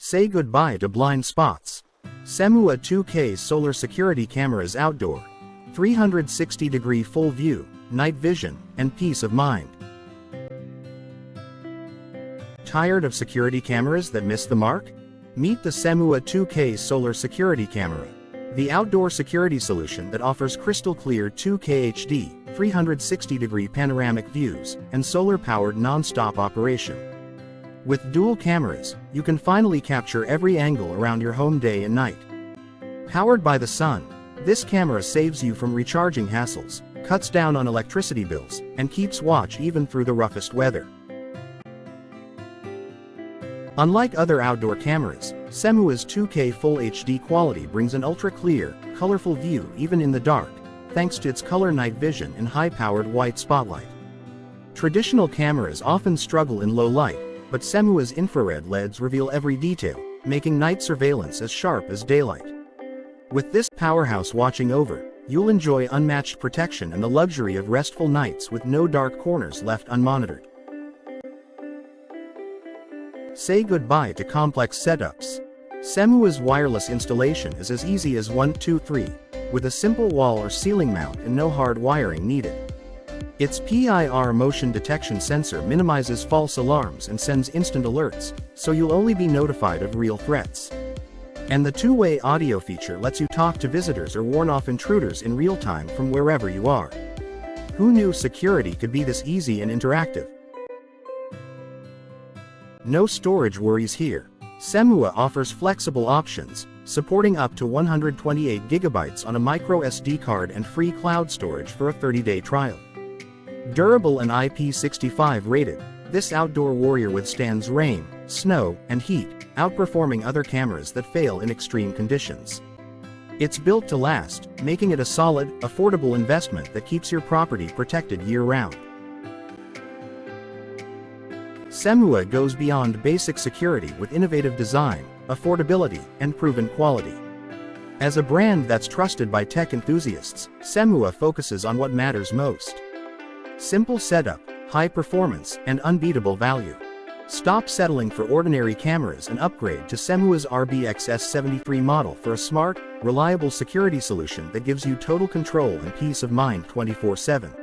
Say goodbye to blind spots. SEHMUA 2K Solar Security Cameras Outdoor. 360-degree full view, night vision, and peace of mind. Tired of security cameras that miss the mark? Meet the SEHMUA 2K Solar Security Camera, the outdoor security solution that offers crystal clear 2K HD, 360-degree panoramic views, and solar-powered non-stop operation. With dual cameras, you can finally capture every angle around your home day and night. Powered by the sun, this camera saves you from recharging hassles, cuts down on electricity bills, and keeps watch even through the roughest weather. Unlike other outdoor cameras, SEHMUA's 2K Full HD quality brings an ultra-clear, colorful view even in the dark, thanks to its color night vision and high-powered white spotlight. Traditional cameras often struggle in low light, but SEHMUA's infrared LEDs reveal every detail, making night surveillance as sharp as daylight. With this powerhouse watching over, you'll enjoy unmatched protection and the luxury of restful nights with no dark corners left unmonitored. Say goodbye to complex setups. SEHMUA's wireless installation is as easy as 1, 2, 3, with a simple wall or ceiling mount and no hard wiring needed. Its PIR motion detection sensor minimizes false alarms and sends instant alerts, so you'll only be notified of real threats. And the two-way audio feature lets you talk to visitors or warn off intruders in real time from wherever you are. Who knew security could be this easy and interactive? No storage worries here. SEHMUA offers flexible options, supporting up to 128 GB on a micro SD card and free cloud storage for a 30-day trial. Durable and IP65 rated, this outdoor warrior withstands rain, snow, and heat, outperforming other cameras that fail in extreme conditions. It's built to last, making it a solid, affordable investment that keeps your property protected year-round. SEHMUA goes beyond basic security with innovative design, affordability, and proven quality. As a brand that's trusted by tech enthusiasts, SEHMUA focuses on what matters most. Simple setup, high performance, and unbeatable value. Stop settling for ordinary cameras and upgrade to SEHMUA's RBXS73 model for a smart, reliable security solution that gives you total control and peace of mind 24/7.